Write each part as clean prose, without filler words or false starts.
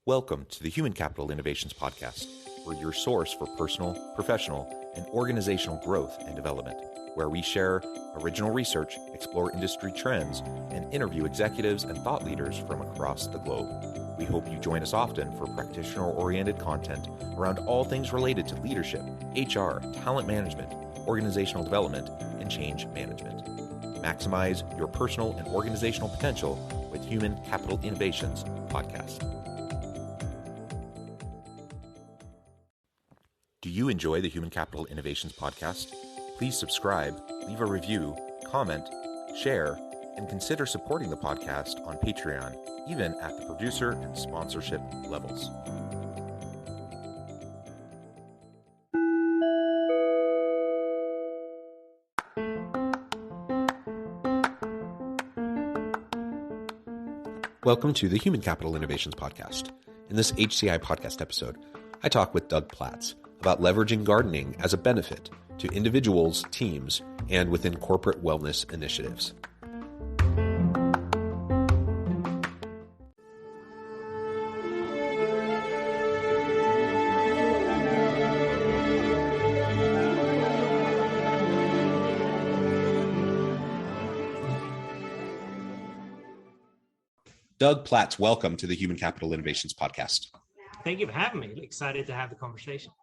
Welcome to the Human Capital Innovations Podcast. We're your source for personal, professional, and organizational growth and development, where we share original research, explore industry trends, and interview executives and thought leaders from across the globe. We hope you join us often for practitioner-oriented content around all things related to leadership, HR, talent management, organizational development, and change management. Maximize your personal and organizational potential with Human Capital Innovations Podcast. Do you enjoy the Human Capital Innovations Podcast? Please subscribe, leave a review, comment, share, and consider supporting the podcast on Patreon, even at the producer and sponsorship levels. Welcome to the Human Capital Innovations Podcast. In this HCI Podcast episode, I talk with Doug Platts about leveraging gardening as a benefit to individuals, teams, and within corporate wellness initiatives. Doug Platts, welcome to the Human Capital Innovations Podcast. Thank you for having me. Excited to have the conversation.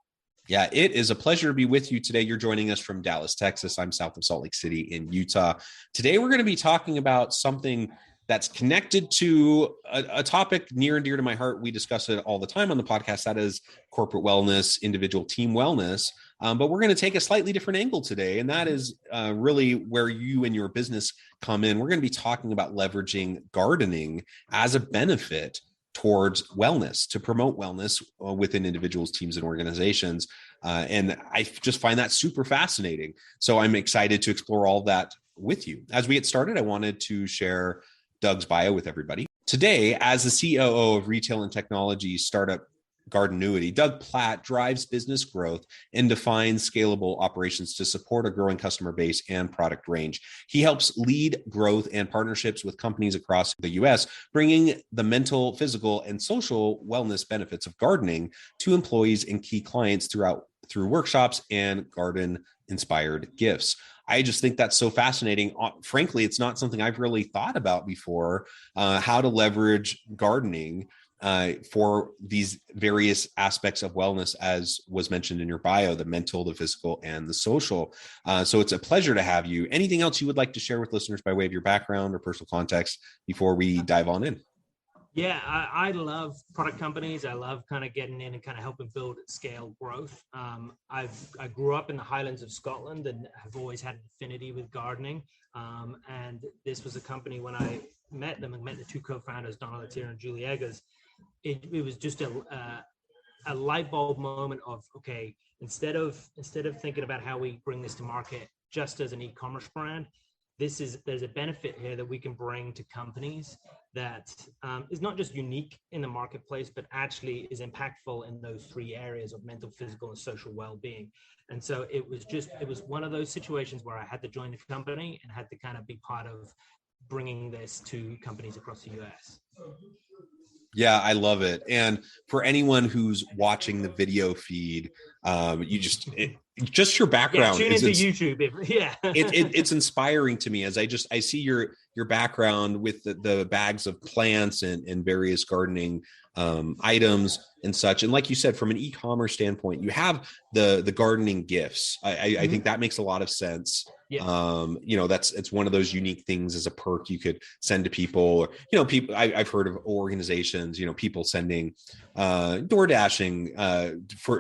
Yeah, it is a pleasure to be with you today. You're joining us from Dallas, Texas. I'm south of Salt Lake City in Utah. Today, we're going to be talking about something that's connected to a topic near and dear to my heart. We discuss it all the time on the podcast. That is corporate wellness, individual team wellness. But we're going to take a slightly different angle today. And that is really where you and your business come in. We're going to be talking about leveraging gardening as a benefit towards wellness, to promote wellness within individuals, teams, and organizations. And I just find that super fascinating. So I'm excited to explore all that with you. As we get started, I wanted to share Doug's bio with everybody. Today, as the COO of retail and technology startup Gardenuity, Doug Platt drives business growth and defines scalable operations to support a growing customer base and product range. He helps lead growth and partnerships with companies across the U.S., bringing the mental, physical, and social wellness benefits of gardening to employees and key clients through workshops and garden-inspired gifts. I just think that's so fascinating. Frankly, it's not something I've really thought about before, how to leverage gardening for these various aspects of wellness, as was mentioned in your bio, the mental, the physical, and the social. So it's a pleasure to have you. Anything else you would like to share with listeners by way of your background or personal context before we dive on in? Yeah, I love product companies. I love kind of getting in and kind of helping build scale growth. I grew up in the Highlands of Scotland and have always had an affinity with gardening. And this was a company when I met them and met the two co-founders, Donna Latier and Julie Eggers. It was just a light bulb moment of, okay, instead of thinking about how we bring this to market just as an e-commerce brand, there's a benefit here that we can bring to companies that is not just unique in the marketplace, but actually is impactful in those three areas of mental, physical, and social well-being. And so it was one of those situations where I had to join the company and had to kind of be part of bringing this to companies across the US. Yeah, I love it. And for anyone who's watching the video feed, just your background. Yeah, tune into YouTube. It's inspiring to me as I see your background with the bags of plants and various gardening items and such. And like you said, from an e-commerce standpoint, you have the gardening gifts. I think that makes a lot of sense. Yeah. It's one of those unique things as a perk you could send to people, or, people, I've heard of organizations, people sending, door dashing,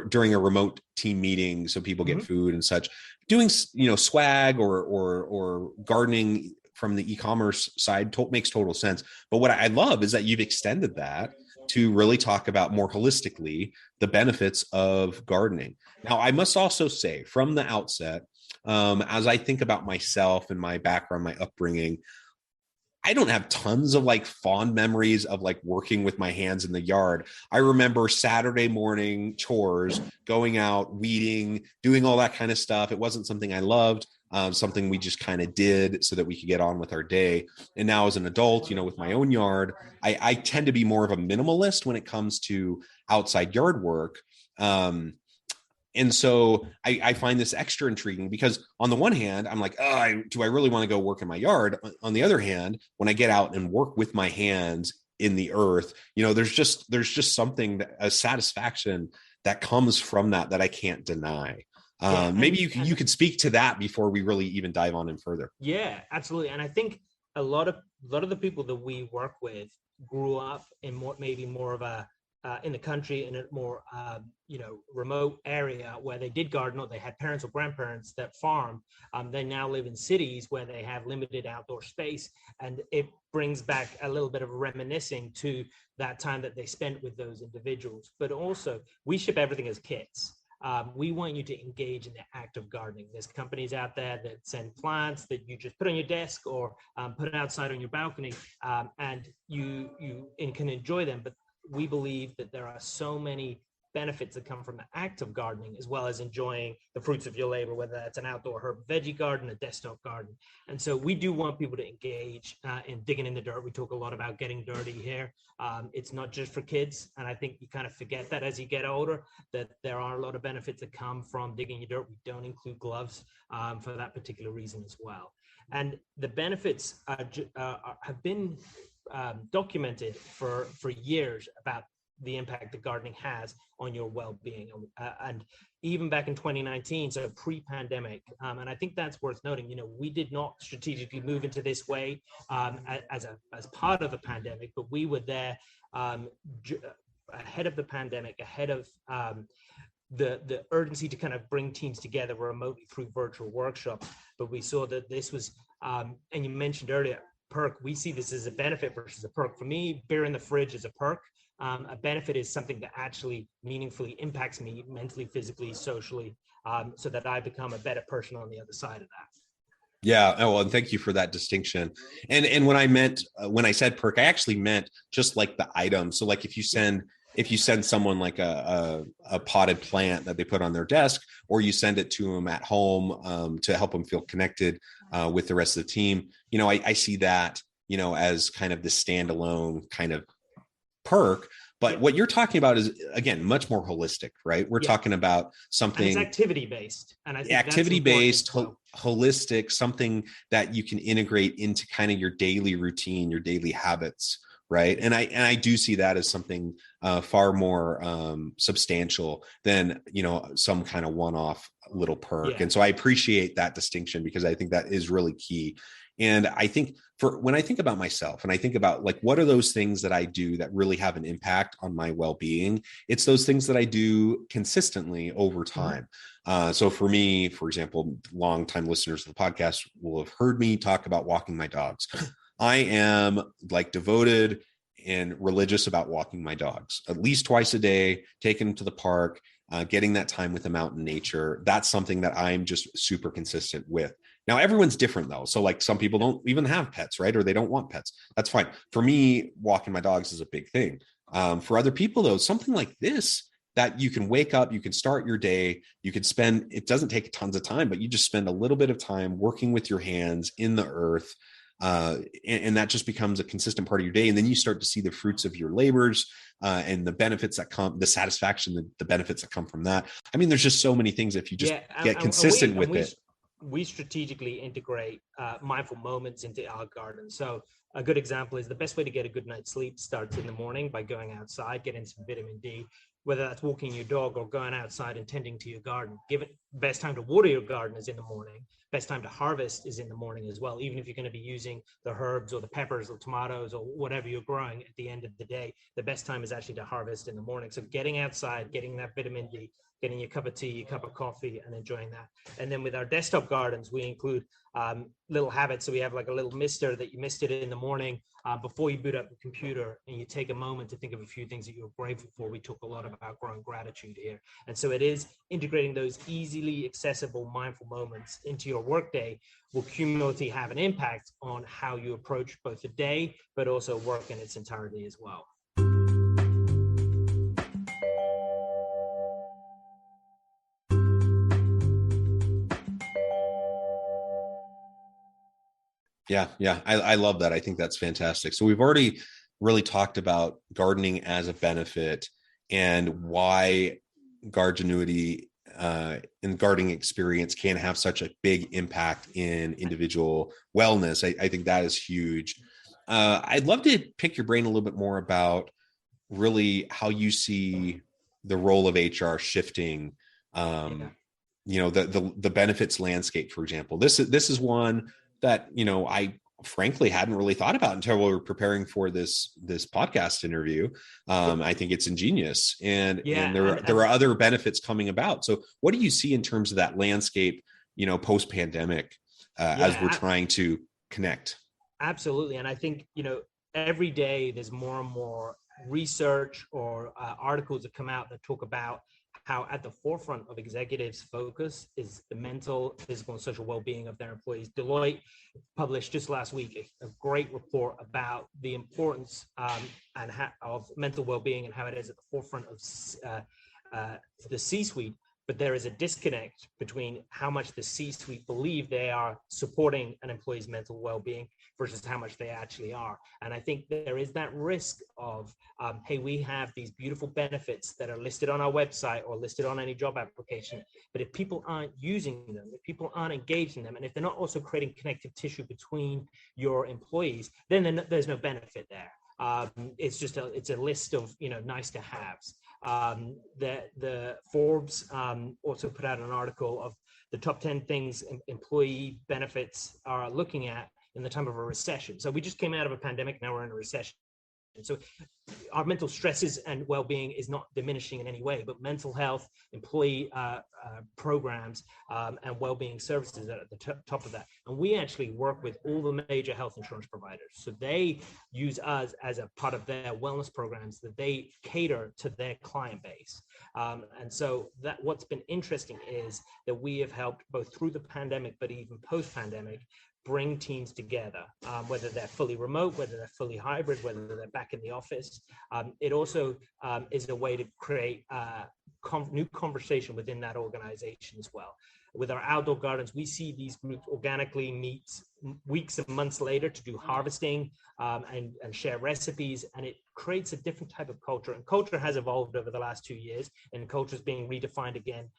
during a remote team meeting. So people get food and such, doing, swag or gardening from the e-commerce side makes total sense. But what I love is that you've extended that to really talk about more holistically the benefits of gardening. Now, I must also say from the outset, as I think about myself and my background, my upbringing, I don't have tons of fond memories of working with my hands in the yard. I remember Saturday morning chores, going out, weeding, doing all that kind of stuff. It wasn't something I loved. something we just kind of did so that we could get on with our day. And now as an adult, with my own yard, I tend to be more of a minimalist when it comes to outside yard work. And so I find this extra intriguing because on the one hand, I'm like, do I really want to go work in my yard? On the other hand, when I get out and work with my hands in the earth, there's just something, a satisfaction that comes from that I can't deny. Maybe you could speak to that before we really even dive on in further. Yeah, absolutely. And I think a lot of the people that we work with grew up in more of a in the country, in a more remote area where they did garden, or they had parents or grandparents that farm. They now live in cities where they have limited outdoor space, and it brings back a little bit of reminiscing to that time that they spent with those individuals. But also, we ship everything as kits. We want you to engage in the act of gardening. There's companies out there that send plants that you just put on your desk or put outside on your balcony, and you can enjoy them. But we believe that there are so many benefits that come from the act of gardening, as well as enjoying the fruits of your labor, whether that's an outdoor herb veggie garden, a desktop garden. And so we do want people to engage in digging in the dirt. We talk a lot about getting dirty here. It's not just for kids. And I think you kind of forget that as you get older, that there are a lot of benefits that come from digging your dirt. We don't include gloves for that particular reason as well. And the benefits have been documented for years about the impact that gardening has on your well-being. And even back in 2019, so pre-pandemic, and I think that's worth noting, we did not strategically move into this way as part of a pandemic, but we were there ahead of the pandemic, ahead of the urgency to kind of bring teams together remotely through virtual workshops. But we saw that this was, and you mentioned earlier, perk. We see this as a benefit versus a perk. For me, beer in the fridge is a perk. A benefit is something that actually meaningfully impacts me mentally, physically, socially, so that I become a better person on the other side of that. Yeah. Oh, well, and thank you for that distinction. And when I said perk, I actually meant just like the item. So like if you send someone like a potted plant that they put on their desk, or you send it to them at home to help them feel connected with the rest of the team, I see that, as kind of the standalone kind of perk. But what you're talking about is, again, much more holistic, right? We're talking about something, and it's activity-based, and I think activity-based, holistic, something that you can integrate into kind of your daily routine, your daily habits, right? And I do see that as something far more substantial than, some kind of one-off little perk. Yeah. And so I appreciate that distinction, because I think that is really key. And I think when I think about myself and I think about like, what are those things that I do that really have an impact on my well-being? It's those things that I do consistently over time. So for me, for example, longtime listeners of the podcast will have heard me talk about walking my dogs. I am like devoted and religious about walking my dogs at least twice a day, taking them to the park, getting that time with them out in nature. That's something that I'm just super consistent with. Now, everyone's different though. So like some people don't even have pets, right? Or they don't want pets. That's fine. For me, walking my dogs is a big thing. For other people though, something like this, that you can wake up, you can start your day, you can spend, it doesn't take tons of time, but you just spend a little bit of time working with your hands in the earth. And that just becomes a consistent part of your day. And then you start to see the fruits of your labors and the benefits that come, the satisfaction, the benefits that come from that. I mean, there's just so many things if you just get consistent with it. We strategically integrate mindful moments into our garden. So a good example is the best way to get a good night's sleep starts in the morning by going outside, getting some vitamin D, whether that's walking your dog or going outside and tending to your garden. Best time to water your garden is in the morning. Best time to harvest is in the morning as well. Even if you're going to be using the herbs or the peppers or tomatoes or whatever you're growing at the end of the day, the best time is actually to harvest in the morning. So getting outside, getting that vitamin D, getting your cup of tea, your cup of coffee, and enjoying that. And then with our desktop gardens, we include little habits. So we have like a little mister that you mist it in the morning before you boot up the computer, and you take a moment to think of a few things that you're grateful for. We talk a lot about growing gratitude here. And so it is integrating those easily accessible mindful moments into your workday will cumulatively have an impact on how you approach both the day, but also work in its entirety as well. Yeah. I love that. I think that's fantastic. So we've already really talked about gardening as a benefit and why Guardinuity and gardening experience can have such a big impact in individual wellness. I think that is huge. I'd love to pick your brain a little bit more about really how you see the role of HR shifting. The benefits landscape, for example. This is one that I frankly hadn't really thought about until we were preparing for this podcast interview. I think it's ingenious, and there are other benefits coming about. So what do you see in terms of that landscape, post pandemic, as we're trying to connect? Absolutely. And I think every day there's more and more research or articles that come out that talk about how at the forefront of executives' focus is the mental, physical, and social well-being of their employees. Deloitte published just last week a great report about the importance of mental well-being and how it is at the forefront of the C-suite. But there is a disconnect between how much the C-suite believe they are supporting an employee's mental well-being versus how much they actually are. And I think there is that risk of, hey, we have these beautiful benefits that are listed on our website or listed on any job application, but if people aren't using them, if people aren't engaged in them, and if they're not also creating connective tissue between your employees, then there's no benefit there. It's a list of nice to haves. The Forbes also put out an article of the top 10 things employee benefits are looking at in the time of a recession. So we just came out of a pandemic, now we're in a recession. So our mental stresses and well-being is not diminishing in any way, but mental health, employee programs, and well-being services are at the top of that. And we actually work with all the major health insurance providers. So they use us as a part of their wellness programs that they cater to their client base. And so that what's been interesting is that we have helped both through the pandemic, but even post-pandemic, bring teams together, whether they're fully remote, whether they're fully hybrid, whether they're back in the office. It also is a way to create new conversation within that organization as well. With our outdoor gardens, we see these groups organically meet weeks and months later to do harvesting and share recipes, and it creates a different type of culture. And culture has evolved over the last 2 years, and culture is being redefined again,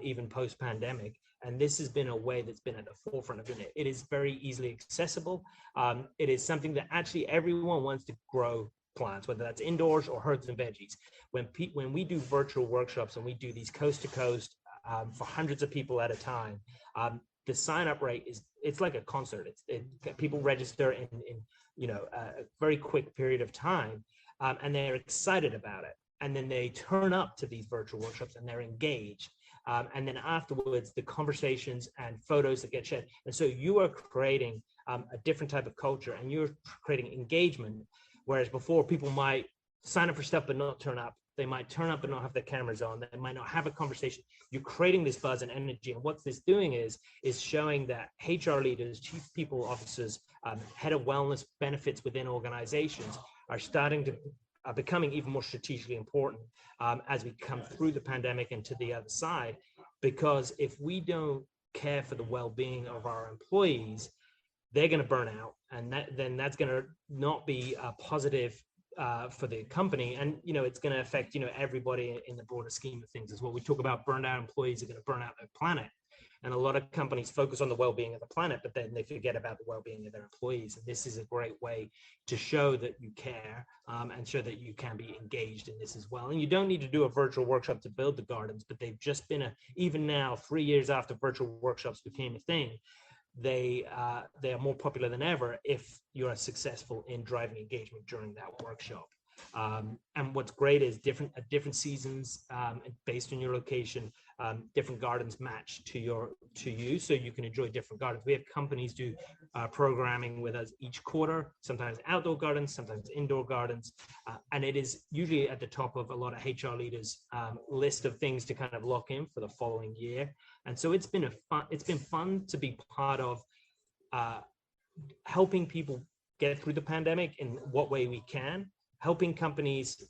even post-pandemic. And this has been a way that's been at the forefront of it. It is very easily accessible. It is something that actually everyone wants to grow plants, whether that's indoors or herbs and veggies. When we do virtual workshops and we do these coast to coast for hundreds of people at a time, the sign up rate it's like a concert. People register in a very quick period of time, and they're excited about it. And then they turn up to these virtual workshops and they're engaged. And then afterwards, the conversations and photos that get shared. And so you are creating a different type of culture, and you're creating engagement. Whereas before, people might sign up for stuff but not turn up. They might turn up and not have their cameras on. They might not have a conversation. You're creating this buzz and energy. And what this doing is showing that HR leaders, chief people officers, head of wellness benefits within organizations are becoming even more strategically important as we come through the pandemic and to the other side. Because if we don't care for the well-being of our employees, they're going to burn out, and then that's going to not be positive for the company, and it's going to affect everybody in the broader scheme of things as well. We talk about burned out employees are going to burn out their planet. And a lot of companies focus on the well-being of the planet, but then they forget about the well-being of their employees. And this is a great way to show that you care and show that you can be engaged in this as well. And you don't need to do a virtual workshop to build the gardens, but they've just been even now, 3 years after virtual workshops became a thing, they are more popular than ever if you are successful in driving engagement during that workshop. And what's great is at different seasons, based on your location, different gardens match to you, so you can enjoy different gardens. We have companies do programming with us each quarter, sometimes outdoor gardens, sometimes indoor gardens, and it is usually at the top of a lot of HR leaders' list of things to kind of lock in for the following year. And so it's been fun to be part of helping people get through the pandemic in what way we can, helping companies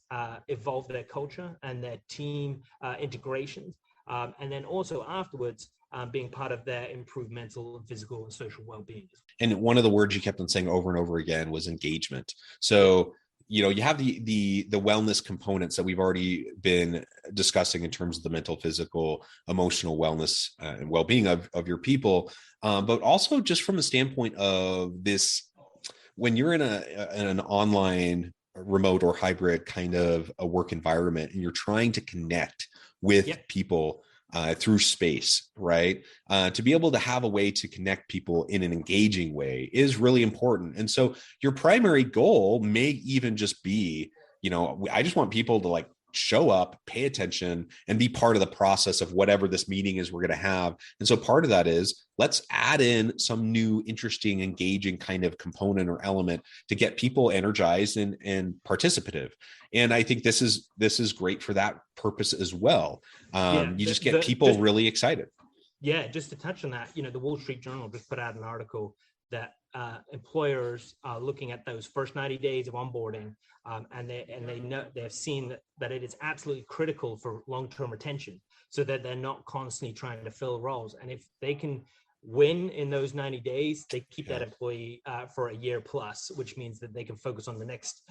evolve their culture and their team integrations. And then also afterwards, being part of their improved mental and physical and social well-being. And one of the words you kept on saying over and over again was engagement. So, you have the wellness components that we've already been discussing in terms of the mental, physical, emotional wellness and well-being of your people. But also just from a standpoint of this, when you're in an online, remote or hybrid kind of a work environment, and you're trying to connect with people through space, right? To be able to have a way to connect people in an engaging way is really important. And so your primary goal may even just be, I just want people to show up, pay attention, and be part of the process of whatever this meeting is we're going to have. And so part of that is, let's add in some new, interesting, engaging kind of component or element to get people energized and participative. And I think this is great for that purpose as well. You just get people really excited. Yeah, just to touch on that, the Wall Street Journal just put out an article that employers are looking at those first 90 days of onboarding, and they know they've seen that it is absolutely critical for long-term retention, so that they're not constantly trying to fill roles. And if they can win in those 90 days, they keep that employee for a year plus, which means that they can focus on the next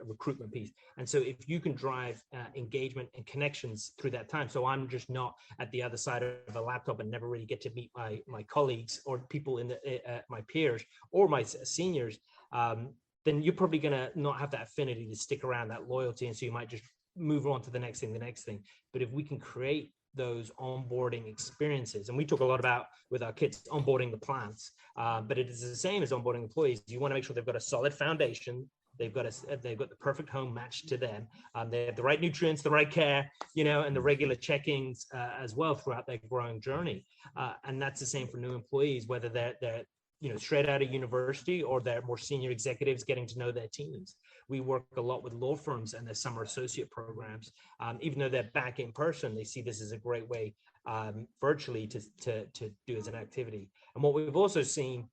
recruitment piece. And so if you can drive engagement and connections through that time, so I'm just not at the other side of a laptop and never really get to meet my colleagues or people in my peers or my seniors, then you're probably going to not have that affinity to stick around, that loyalty, and so you might just move on to the next thing. But if we can create those onboarding experiences, and we talk a lot about with our kids onboarding the plants, but it is the same as onboarding employees. You want to make sure they've got a solid foundation, they've got the perfect home matched to them, they have the right nutrients, the right care, and the regular check-ins as well throughout their growing journey. And that's the same for new employees, whether they're straight out of university or they're more senior executives getting to know their teams. We work a lot with law firms and their summer associate programs. Even though they're back in person, they see this as a great way virtually to do as an activity. And what we've also seen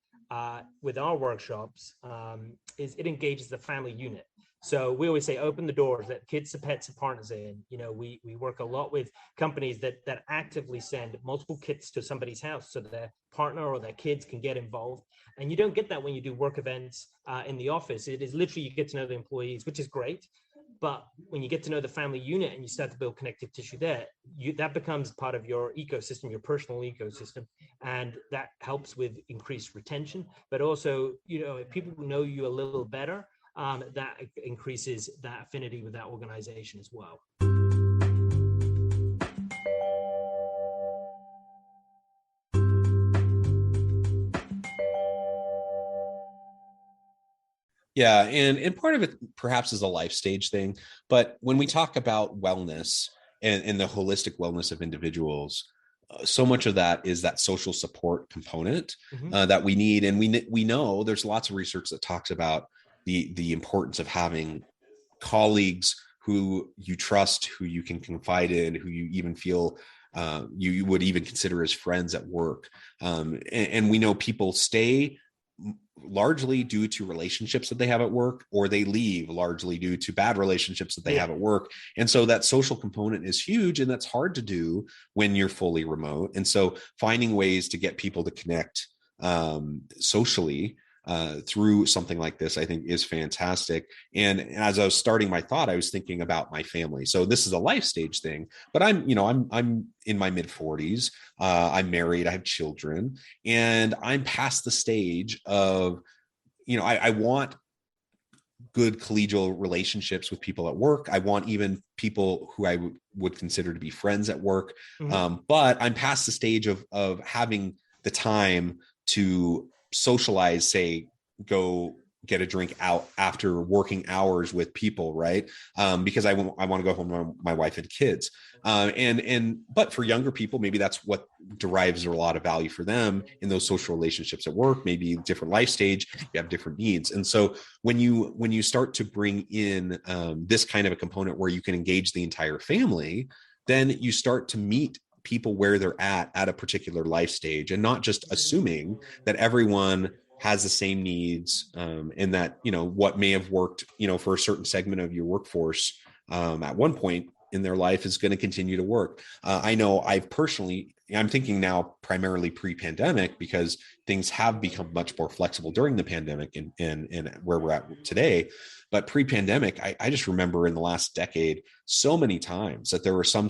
with our workshops is it engages the family unit. So we always say, open the doors, let kids, pets, and partners in. We work a lot with companies that actively send multiple kids to somebody's house so their partner or their kids can get involved. And you don't get that when you do work events in the office. It is literally, you get to know the employees, which is great. But when you get to know the family unit and you start to build connective tissue there, that becomes part of your ecosystem, your personal ecosystem. And that helps with increased retention. But also, if people know you a little better, that increases that affinity with that organization as well. Yeah, and part of it perhaps is a life stage thing, but when we talk about wellness and the holistic wellness of individuals, so much of that is that social support component that we need, and we know there's lots of research that talks about the importance of having colleagues who you trust, who you can confide in, who you even feel you would even consider as friends at work, and we know people stay largely due to relationships that they have at work, or they leave largely due to bad relationships that they have at work. And so that social component is huge, and that's hard to do when you're fully remote. And so finding ways to get people to connect socially through something like this, I think, is fantastic. And as I was starting my thought, I was thinking about my family. So this is a life stage thing, but I'm in my mid 40s. I'm married, I have children, and I'm past the stage of, I want good collegial relationships with people at work. I want even people who I would consider to be friends at work. But I'm past the stage of having the time to socialize, say, go get a drink out after working hours with people, right? Because I want to go home to my wife and kids. But for younger people, maybe that's what derives a lot of value for them in those social relationships at work. Maybe different life stage, you have different needs. And so when you start to bring in this kind of a component where you can engage the entire family, then you start to meet people where they're at a particular life stage, and not just assuming that everyone has the same needs, and that, what may have worked, for a certain segment of your workforce at one point in their life is going to continue to work. I know I've personally I'm thinking now primarily pre-pandemic, because things have become much more flexible during the pandemic and where we're at today. But pre-pandemic, I just remember in the last decade so many times that there was some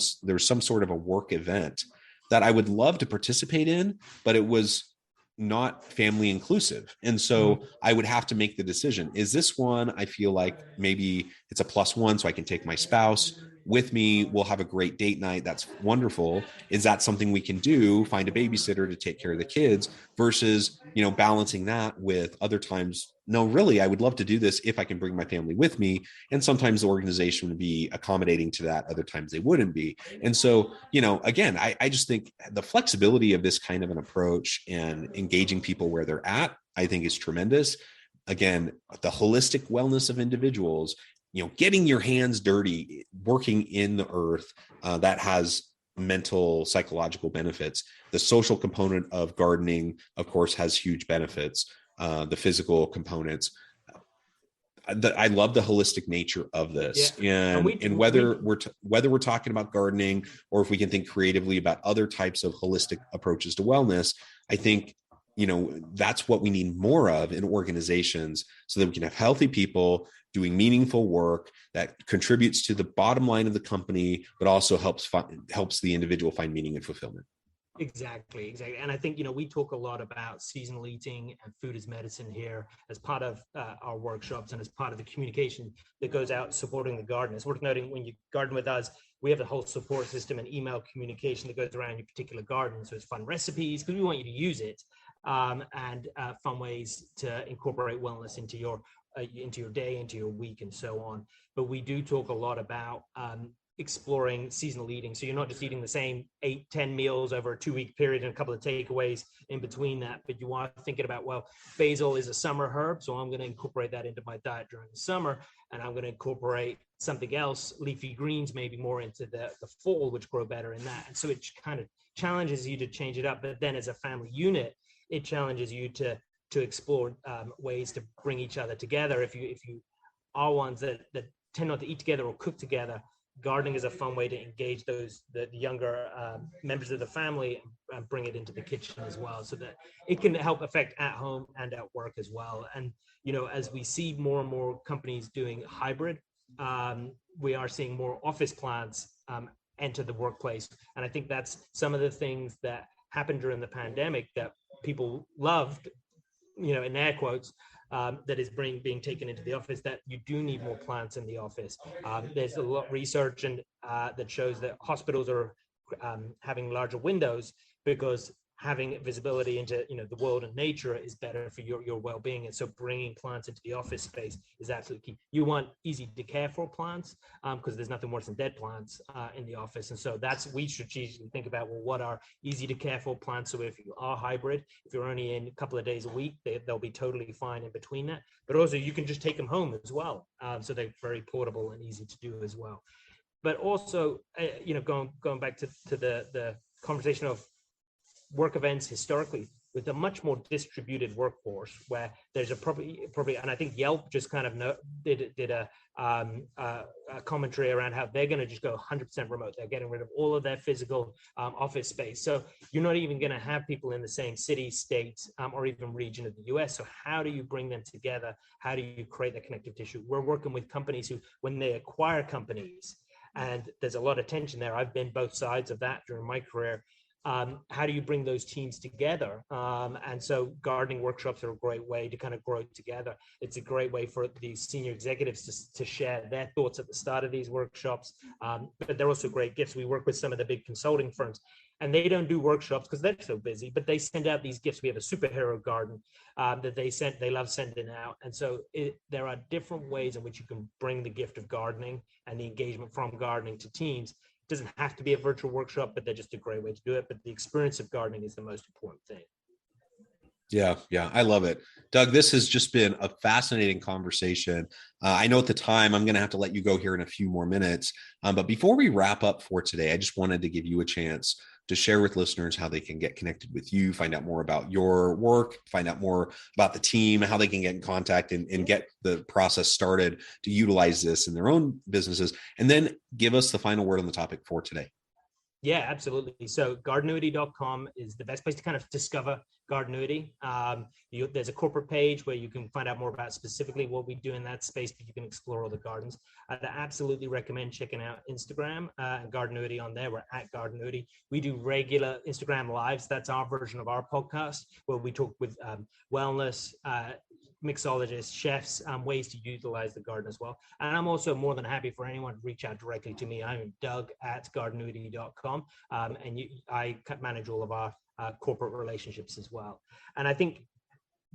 sort of a work event that I would love to participate in, but it was not family inclusive. And so I would have to make the decision. Is this one, I feel like maybe it's a +1, so I can take my spouse with me. We'll have a great date night. That's wonderful. Is that something we can do? Find a babysitter to take care of the kids versus, balancing that with other times. No, really, I would love to do this if I can bring my family with me. And sometimes the organization would be accommodating to that. Other times they wouldn't be. And so, again, I just think the flexibility of this kind of an approach and engaging people where they're at, I think is tremendous. Again, the holistic wellness of individuals, getting your hands dirty, working in the earth, that has mental, psychological benefits. The social component of gardening, of course, has huge benefits. The physical components. I love the holistic nature of this, and whether we're talking about gardening or if we can think creatively about other types of holistic approaches to wellness, I think that's what we need more of in organizations, so that we can have healthy people doing meaningful work that contributes to the bottom line of the company, but also helps the individual find meaning and fulfillment. Exactly. And I think, we talk a lot about seasonal eating and food as medicine here as part of our workshops and as part of the communication that goes out supporting the garden. It's worth noting, when you garden with us, we have a whole support system and email communication that goes around your particular garden. So it's fun recipes, because we want you to use it, and fun ways to incorporate wellness into your day, into your week, and so on. But we do talk a lot about exploring seasonal eating. So you're not just eating the same 8-10 meals over a 2-week period and a couple of takeaways in between that, but you are thinking about, well, basil is a summer herb, so I'm going to incorporate that into my diet during the summer, and I'm going to incorporate something else, leafy greens, maybe more into the fall, which grow better in that. And so it kind of challenges you to change it up. But then as a family unit, it challenges you to explore ways to bring each other together. If you are ones that tend not to eat together or cook together, gardening is a fun way to engage the younger members of the family and bring it into the kitchen as well, so that it can help affect at home and at work as well. And as we see more and more companies doing hybrid, we are seeing more office plants enter the workplace. And I think that's some of the things that happened during the pandemic that people loved, in air quotes, that is being taken into the office, that you do need more plants in the office. There's a lot of research and that shows that hospitals are having larger windows, because having visibility into the world and nature is better for your well-being. And so bringing plants into the office space is absolutely key. You want easy to care for plants, because there's nothing worse than dead plants in the office. And so we strategically think about, well, what are easy to care for plants? So if you are hybrid, if you're only in a couple of days a week, they'll be totally fine in between that. But also you can just take them home as well. So they're very portable and easy to do as well. But also, going back to the conversation of work events historically, with a much more distributed workforce, where there's a probably, and I think Yelp just kind of did a commentary around how they're going to just go 100% remote. They're getting rid of all of their physical office space. So you're not even going to have people in the same city, state, or even region of the US. So how do you bring them together? How do you create that connective tissue? We're working with companies who, when they acquire companies, and there's a lot of tension there. I've been both sides of that during my career. How do you bring those teams together? And so gardening workshops are a great way to kind of grow together. It's a great way for these senior executives to share their thoughts at the start of these workshops. But they're also great gifts. We work with some of the big consulting firms, and they don't do workshops because they're so busy, but they send out these gifts. We have a superhero garden that they love sending out. And so there are different ways in which you can bring the gift of gardening and the engagement from gardening to teams. It doesn't have to be a virtual workshop, but they're just a great way to do it. But the experience of gardening is the most important thing. Yeah, I love it. Doug, this has just been a fascinating conversation. I know at the time I'm going to have to let you go here in a few more minutes. But before we wrap up for today, I just wanted to give you a chance to share with listeners how they can get connected with you, find out more about your work, find out more about the team, how they can get in contact and get the process started to utilize this in their own businesses, and then give us the final word on the topic for today. Yeah, absolutely. So gardenuity.com is the best place to kind of discover Gardenuity. There's a corporate page where you can find out more about specifically what we do in that space, but you can explore all the gardens. I'd absolutely recommend checking out Instagram and Gardenuity on there. We're at Gardenuity. We do regular Instagram lives. That's our version of our podcast where we talk with wellness, mixologists, chefs, ways to utilize the garden as well. And I'm also more than happy for anyone to reach out directly to me. I'm Doug at gardenuity.com, and I manage all of our corporate relationships as well. And I think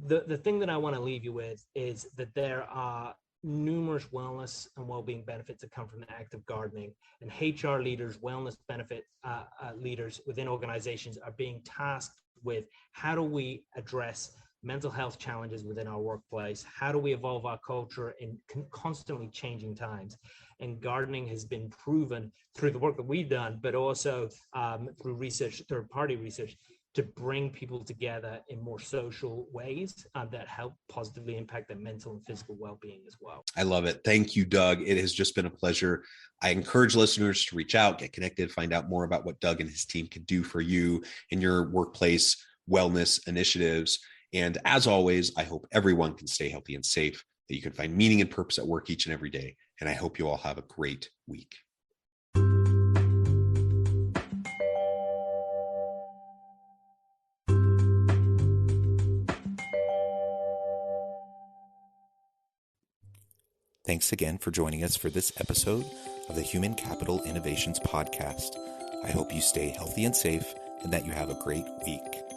the thing that I want to leave you with is that there are numerous wellness and well-being benefits that come from the act of gardening, and HR leaders, wellness benefit leaders within organizations are being tasked with how do we address mental health challenges within our workplace? How do we evolve our culture in constantly changing times? And gardening has been proven through the work that we've done, but also through research, third-party research, to bring people together in more social ways that help positively impact their mental and physical well-being as well. I love it. Thank you, Doug. It has just been a pleasure. I encourage listeners to reach out, get connected, find out more about what Doug and his team can do for you in your workplace wellness initiatives. And as always, I hope everyone can stay healthy and safe, that you can find meaning and purpose at work each and every day. And I hope you all have a great week. Thanks again for joining us for this episode of the Human Capital Innovations Podcast. I hope you stay healthy and safe and that you have a great week.